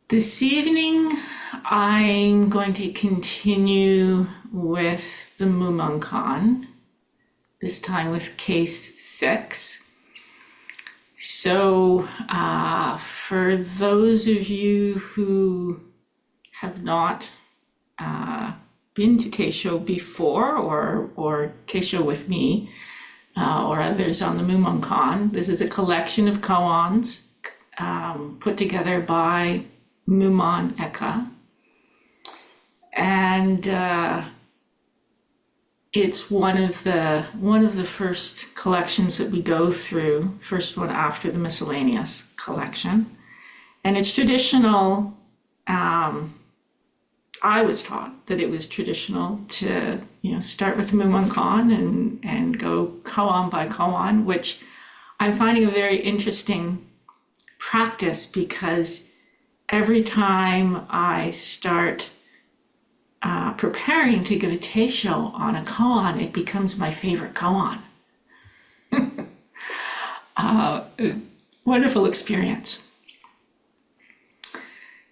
This evening, I'm going to continue with the Mumonkan, this time with case 6. So for those of you who have not been to Teisho before, or Teisho with me, or others on the Mumonkan, this is a collection of koans put together by Mumon Eka, and it's one of the first collections that we go through, first one after the miscellaneous collection, and it's traditional. I was taught that it was traditional to start with the Mumonkan and go koan by koan, which I'm finding a very interesting practice because every time I start preparing to give a Teisho on a koan, it becomes my favorite koan. Wonderful experience.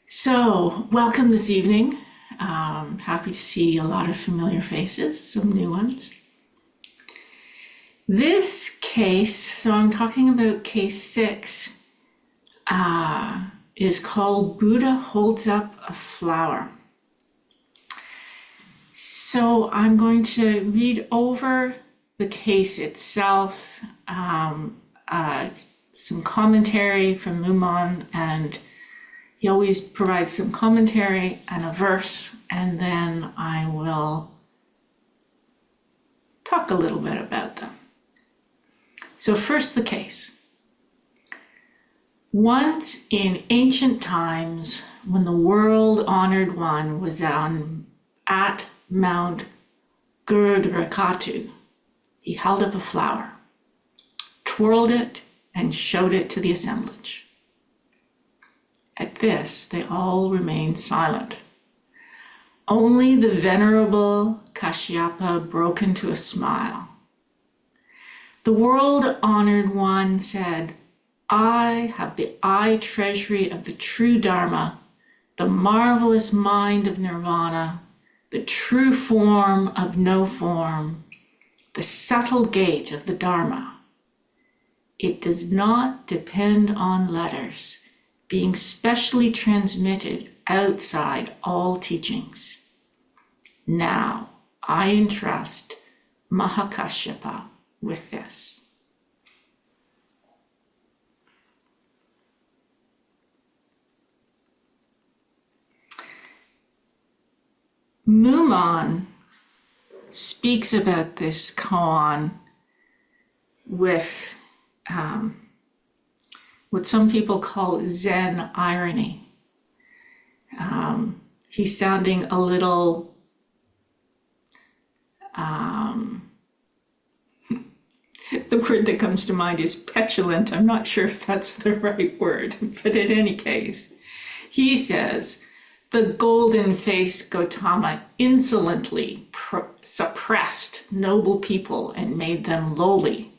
So, welcome this evening. Happy to see a lot of familiar faces, some new ones. This case, so I'm talking about case 6, is called Buddha Holds Up a Flower. So I'm going to read over the case itself, some commentary from Mumon, and he always provides some commentary and a verse, and then I will talk a little bit about them. So first, the case. Once in ancient times, when the world-honored one was at Mount Gurudrakatu, he held up a flower, twirled it, and showed it to the assemblage. At this, they all remained silent. Only the venerable Kasyapa broke into a smile. The world-honored one said, "I have the eye treasury of the true Dharma, the marvelous mind of nirvana, the true form of no form, the subtle gate of the Dharma. It does not depend on letters, being specially transmitted outside all teachings. Now I entrust Maha Kasyapa with this." Mumon speaks about this koan with what some people call Zen irony. He's sounding a little the word that comes to mind is petulant. I'm not sure if that's the right word, but in any case, he says, the golden-faced Gautama insolently suppressed noble people and made them lowly.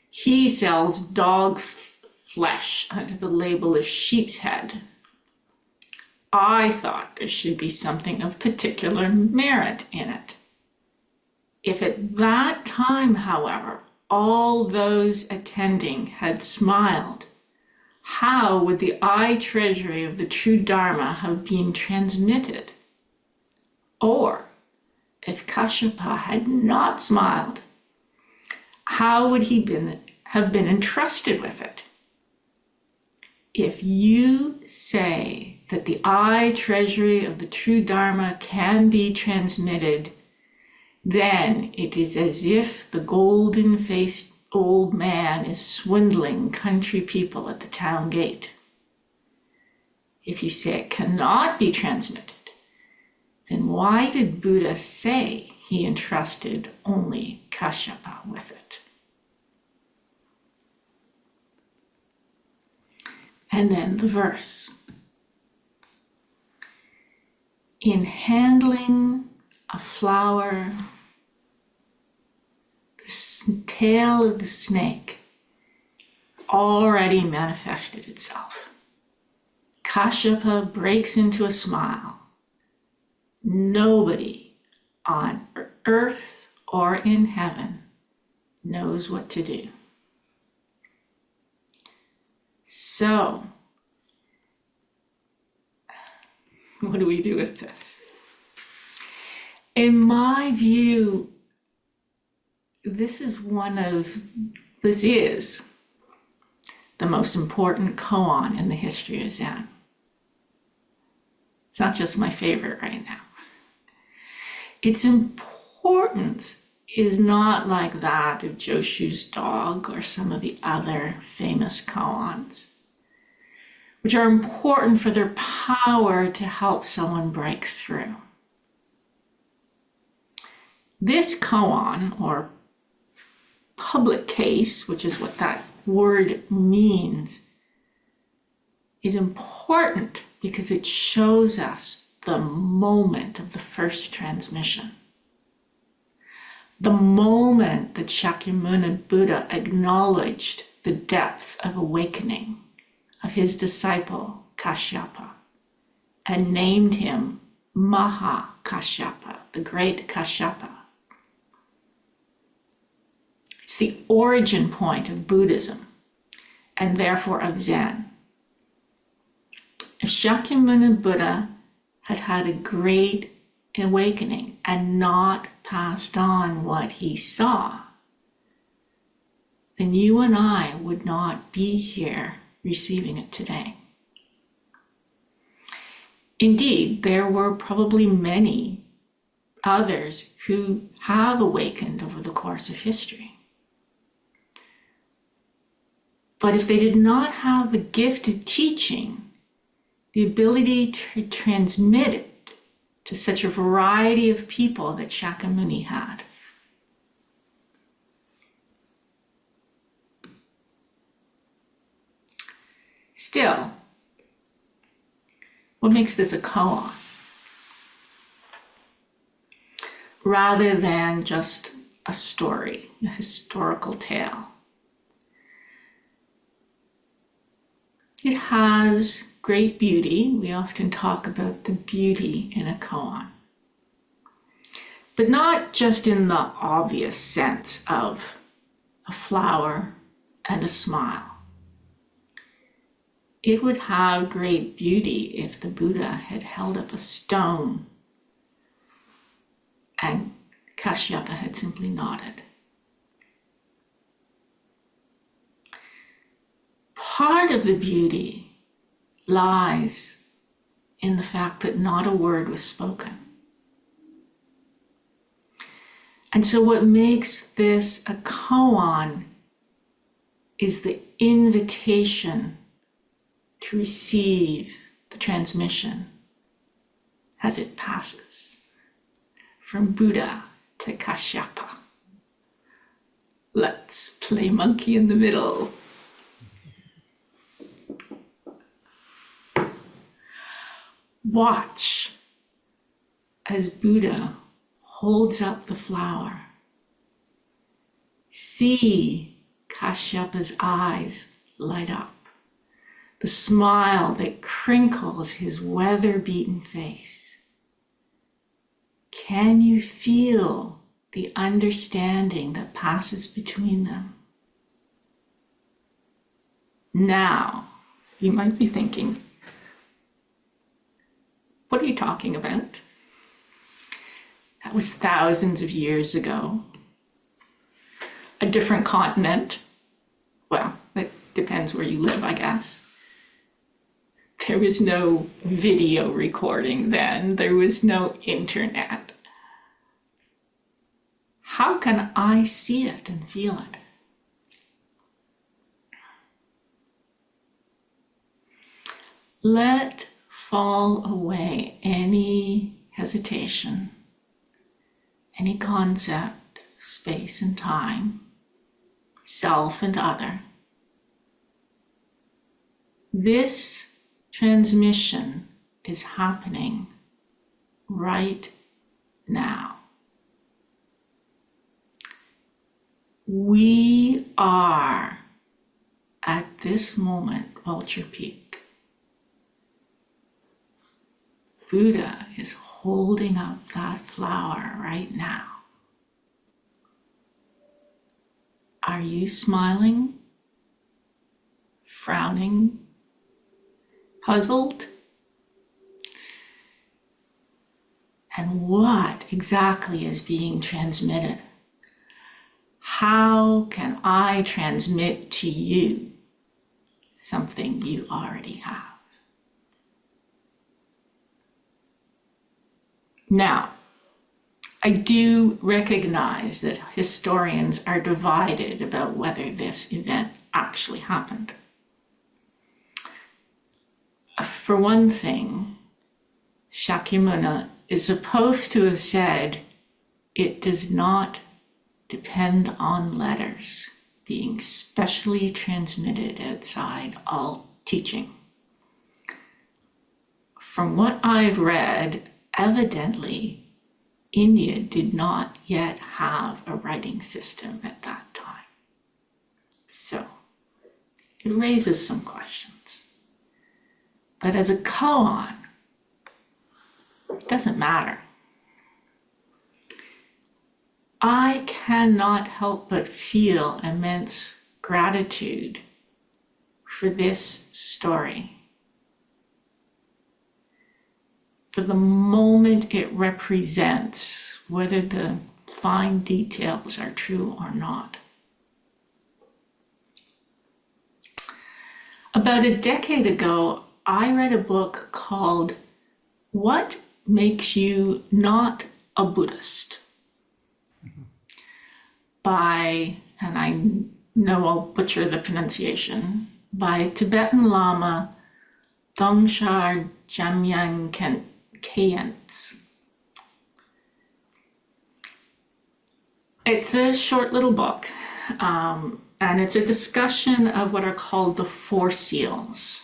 He sells dog flesh under the label of sheep's head. I thought there should be something of particular merit in it. If at that time, however, all those attending had smiled, how would the eye treasury of the true Dharma have been transmitted? Or, if Kasyapa had not smiled, how would he have been entrusted with it? If you say that the eye treasury of the true Dharma can be transmitted, then it is as if the golden-faced old man is swindling country people at the town gate. If you say it cannot be transmitted, then why did Buddha say he entrusted only Kasyapa with it? And then the verse. In handling a flower, the tail of the snake already manifested itself. Kasyapa breaks into a smile. Nobody on earth or in heaven knows what to do. So, what do we do with this? In my view, this is the most important koan in the history of Zen. It's not just my favorite right now. Its importance is not like that of Joshu's dog or some of the other famous koans, which are important for their power to help someone break through. This koan, or public case, which is what that word means, is important because it shows us the moment of the first transmission. The moment that Shakyamuni Buddha acknowledged the depth of awakening of his disciple Kasyapa and named him Maha Kasyapa, the great Kasyapa. It's the origin point of Buddhism and therefore of Zen. If Shakyamuni Buddha had had a great awakening and not passed on what he saw, then you and I would not be here receiving it today. Indeed, there were probably many others who have awakened over the course of history. But if they did not have the gift of teaching, the ability to transmit it to such a variety of people that Shakyamuni had, still, what makes this a koan? Rather than just a story, a historical tale. It has great beauty. We often talk about the beauty in a koan, but not just in the obvious sense of a flower and a smile. It would have great beauty if the Buddha had held up a stone and Kasyapa had simply nodded. Part of the beauty lies in the fact that not a word was spoken. And so what makes this a koan is the invitation to receive the transmission as it passes from Buddha to Kasyapa. Let's play monkey in the middle. Watch as Buddha holds up the flower. See Kasyapa's eyes light up, the smile that crinkles his weather-beaten face. Can you feel the understanding that passes between them? Now, you might be thinking, what are you talking about? That was thousands of years ago. A different continent. Well, it depends where you live, I guess. There was no video recording then. There was no internet. How can I see it and feel it? Let fall away any hesitation, any concept, space and time, self and other. This transmission is happening right now. We are at this moment Vulture Peak. Buddha is holding up that flower right now. Are you smiling, frowning, puzzled? And what exactly is being transmitted? How can I transmit to you something you already have? Now, I do recognize that historians are divided about whether this event actually happened. For one thing, Shakyamuni is supposed to have said, it does not depend on letters being specially transmitted outside all teaching. From what I've read, evidently, India did not yet have a writing system at that time. So it raises some questions. But as a koan, it doesn't matter. I cannot help but feel immense gratitude for this story, for the moment it represents, whether the fine details are true or not. About a decade ago, I read a book called What Makes You Not a Buddhist? By, and I know I'll butcher the pronunciation, by Tibetan Lama Dzongsar Jamyang Khyentse. It's a short little book, and it's a discussion of what are called the four seals.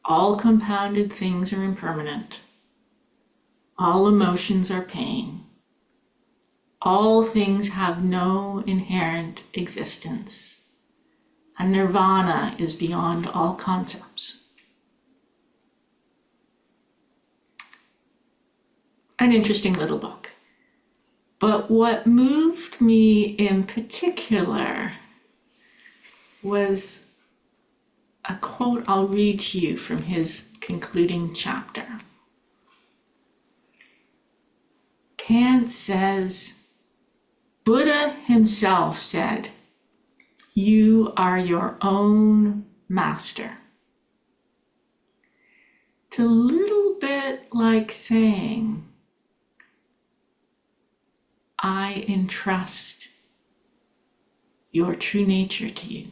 All compounded things are impermanent. All emotions are pain. All things have no inherent existence. And nirvana is beyond all concepts. An interesting little book. But what moved me in particular was a quote I'll read to you from his concluding chapter. Kant says, Buddha himself said, you are your own master. It's a little bit like saying, I entrust your true nature to you.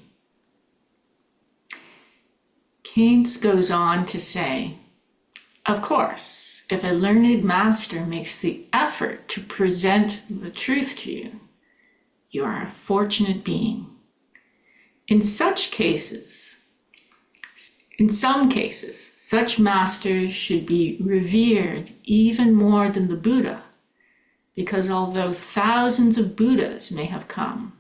Khyentse goes on to say, of course, if a learned master makes the effort to present the truth to you, you are a fortunate being. In some cases, such masters should be revered even more than the Buddha, because although thousands of Buddhas may have come,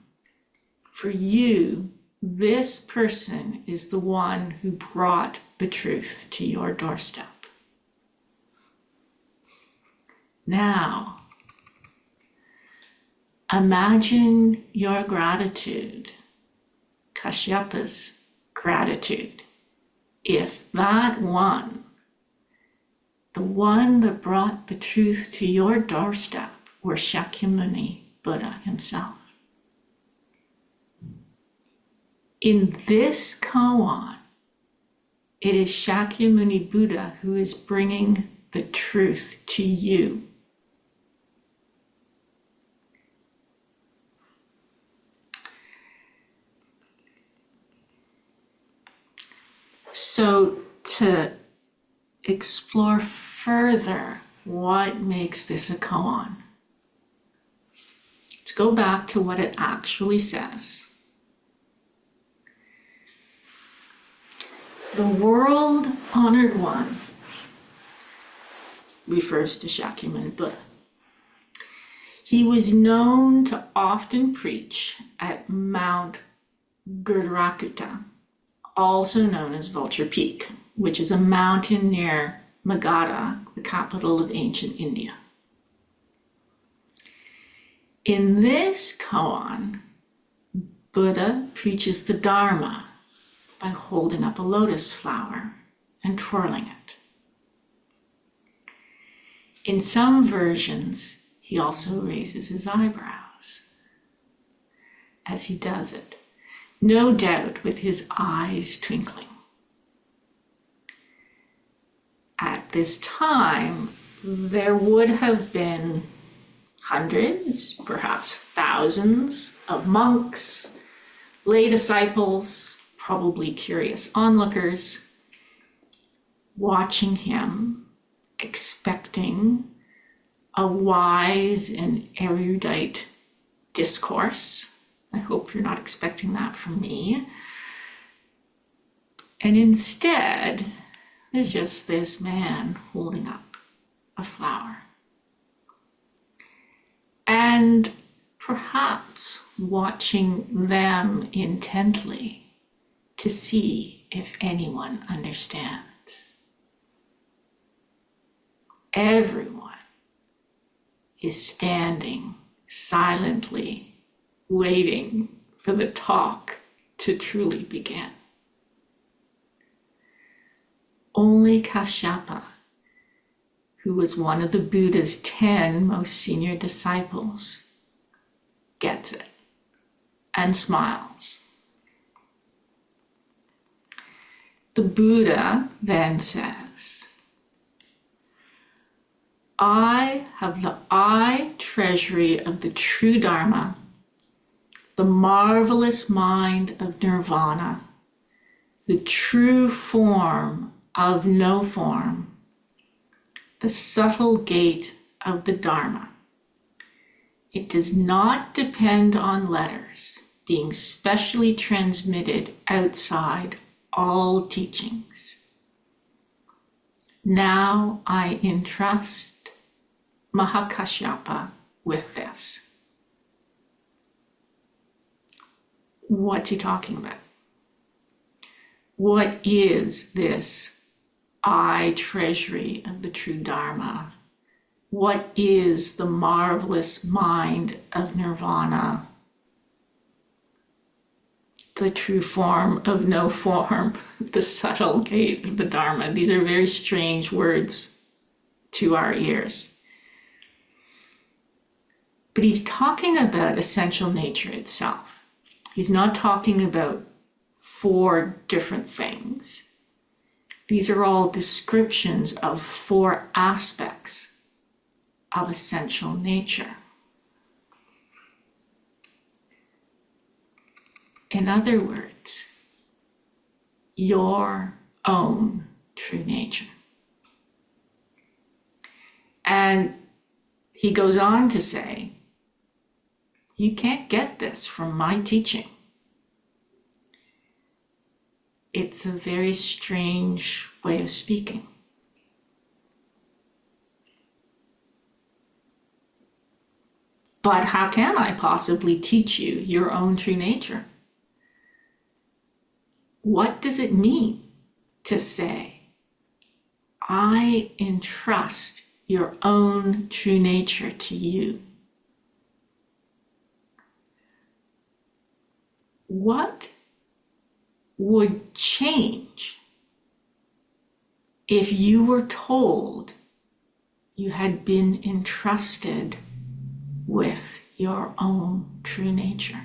for you, this person is the one who brought the truth to your doorstep. Now, imagine your gratitude, Kasyapa's gratitude, if that one, the one that brought the truth to your doorstep, were Shakyamuni Buddha himself. In this koan, it is Shakyamuni Buddha who is bringing the truth to you. So to explore further what makes this a koan, let's go back to what it actually says. The world-honored one refers to Shakyamuni Buddha. He was known to often preach at Mount Gururakuta, also known as Vulture Peak, which is a mountain near Magadha, the capital of ancient India. In this koan, Buddha preaches the Dharma by holding up a lotus flower and twirling it. In some versions, he also raises his eyebrows as he does it, no doubt with his eyes twinkling. At this time, there would have been hundreds, perhaps thousands of monks, lay disciples, probably curious onlookers, watching him, expecting a wise and erudite discourse. I hope you're not expecting that from me. And instead, there's just this man holding up a flower. And perhaps watching them intently to see if anyone understands. Everyone is standing silently, waiting for the talk to truly begin. Only Kasyapa, who was one of the Buddha's 10 most senior disciples, gets it and smiles. The Buddha then says, I have the eye treasury of the true Dharma, the marvelous mind of nirvana, the true form of no form, the subtle gate of the Dharma. It does not depend on letters being specially transmitted outside all teachings. Now I entrust Maha Kasyapa with this. What's he talking about? What is this eye treasury of the true Dharma? What is the marvelous mind of nirvana? The true form of no form, the subtle gate of the Dharma. These are very strange words to our ears. But he's talking about essential nature itself. He's not talking about 4 different things. These are all descriptions of 4 aspects of essential nature. In other words, your own true nature. And he goes on to say, you can't get this from my teaching. It's a very strange way of speaking. But how can I possibly teach you your own true nature? What does it mean to say, I entrust your own true nature to you? What would change if you were told you had been entrusted with your own true nature?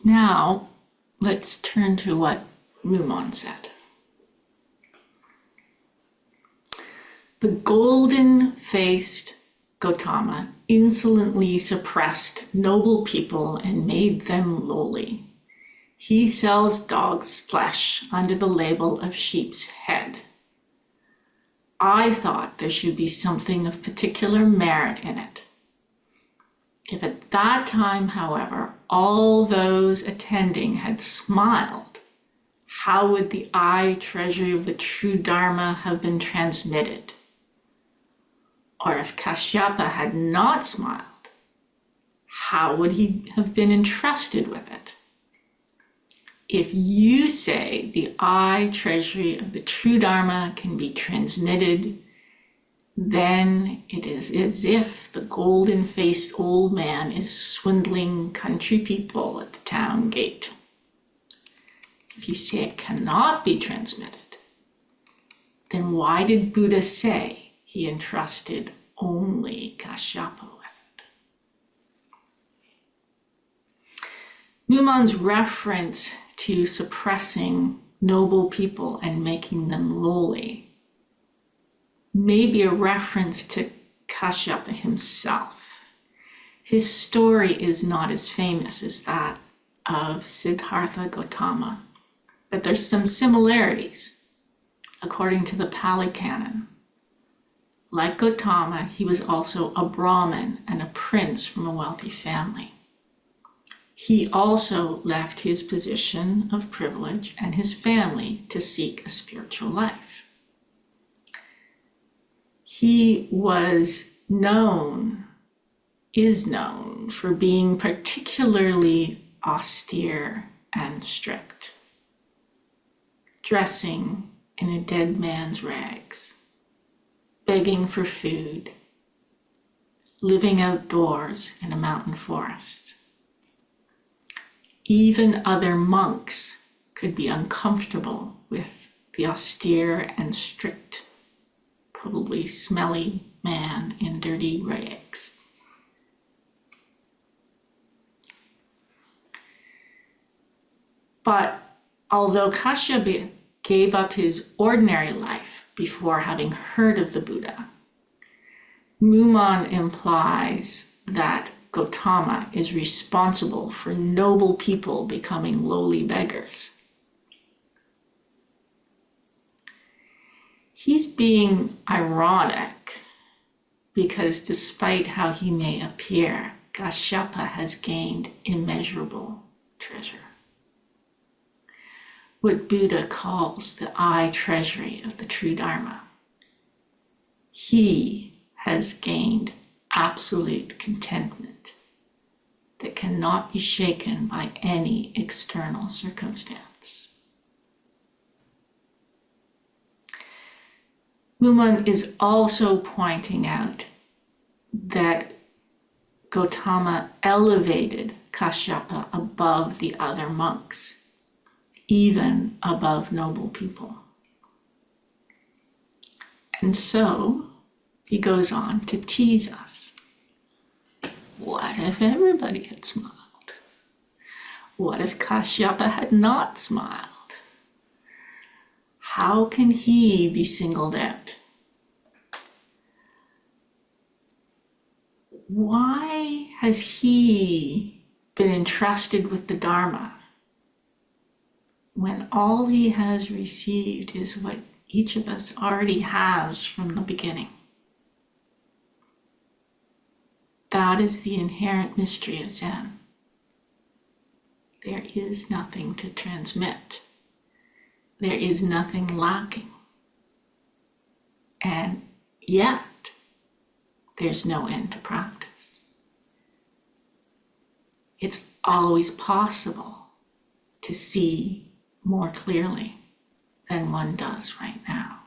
Now, let's turn to what Mumon said. The golden-faced Gautama insolently suppressed noble people and made them lowly. He sells dog's flesh under the label of sheep's head. I thought there should be something of particular merit in it. If at that time, however, all those attending had smiled, how would the eye treasury of the true Dharma have been transmitted? Or if Kasyapa had not smiled, how would he have been entrusted with it? If you say the I treasury of the true Dharma can be transmitted, then it is as if the golden-faced old man is swindling country people at the town gate. If you say it cannot be transmitted, then why did Buddha say he entrusted only Kasyapa with it? Mumon's reference to suppressing noble people and making them lowly may be a reference to Kasyapa himself. His story is not as famous as that of Siddhartha Gautama, but there's some similarities according to the Pali Canon. Like Gautama, he was also a Brahmin and a prince from a wealthy family. He also left his position of privilege and his family to seek a spiritual life. He is known for being particularly austere and strict, dressing in a dead man's rags, begging for food, living outdoors in a mountain forest. Even other monks could be uncomfortable with the austere and strict, probably smelly man in dirty rags. But although Kasyapa gave up his ordinary life before having heard of the Buddha, Mumon implies that Gautama is responsible for noble people becoming lowly beggars. He's being ironic because despite how he may appear, Kasyapa has gained immeasurable treasure. What Buddha calls the I treasury of the true Dharma. He has gained absolute contentment that cannot be shaken by any external circumstance. Mumon is also pointing out that Gautama elevated Kasyapa above the other monks, even above noble people. And so he goes on to tease us. What if everybody had smiled? What if Kasyapa had not smiled? How can he be singled out? Why has he been entrusted with the Dharma when all he has received is what each of us already has from the beginning? That is the inherent mystery of Zen. There is nothing to transmit. There is nothing lacking. And yet, there's no end to practice. It's always possible to see more clearly than one does right now.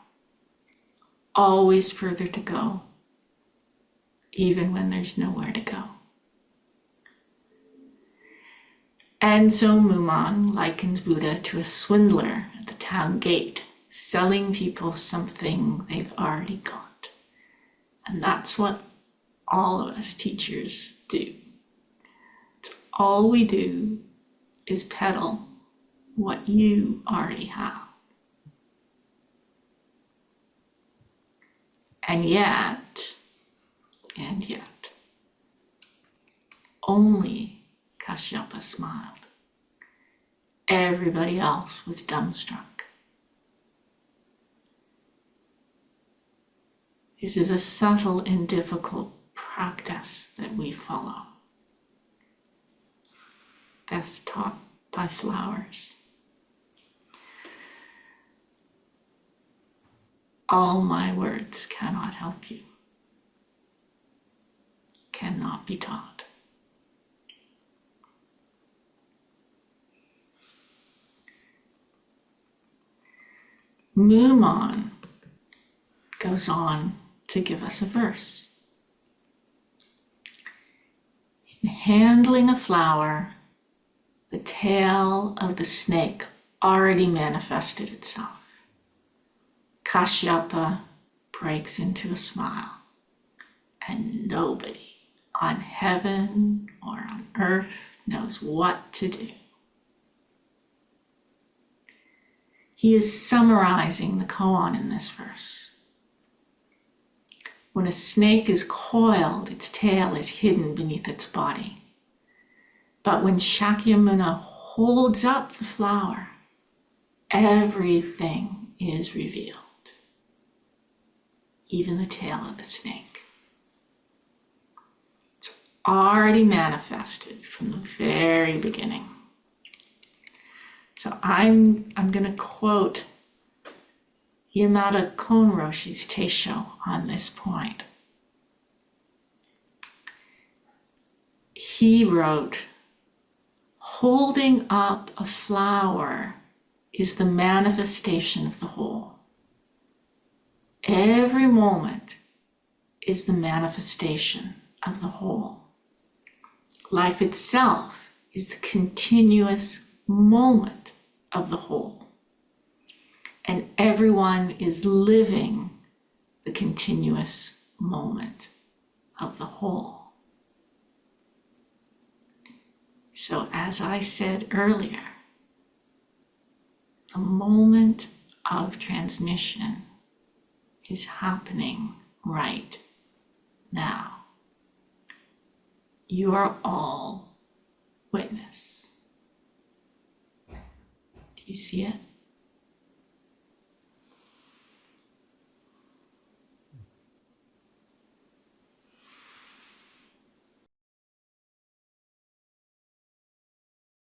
Always further to go, even when there's nowhere to go. And so Mumon likens Buddha to a swindler at the town gate, selling people something they've already got. And that's what all of us teachers do. All we do is peddle what you already have. And yet, only Kasyapa smiled. Everybody else was dumbstruck. This is a subtle and difficult practice that we follow, best taught by flowers. All my words cannot help you. cannot be taught. Mumon goes on to give us a verse. In handling a flower, the tail of the snake already manifested itself. Kasyapa breaks into a smile, and nobody on heaven or on earth knows what to do. He is summarizing the koan in this verse. When a snake is coiled, its tail is hidden beneath its body. But when Shakyamuni holds up the flower, everything is revealed, even the tail of the snake. It's already manifested from the very beginning. So I'm going to quote Yamada Ko'un Roshi's Teisho on this point. He wrote, "Holding up a flower is the manifestation of the whole. Every moment is the manifestation of the whole. Life itself is the continuous moment of the whole. And everyone is living the continuous moment of the whole." So as I said earlier, the moment of transmission is happening right now. You are all witness. Do you see it?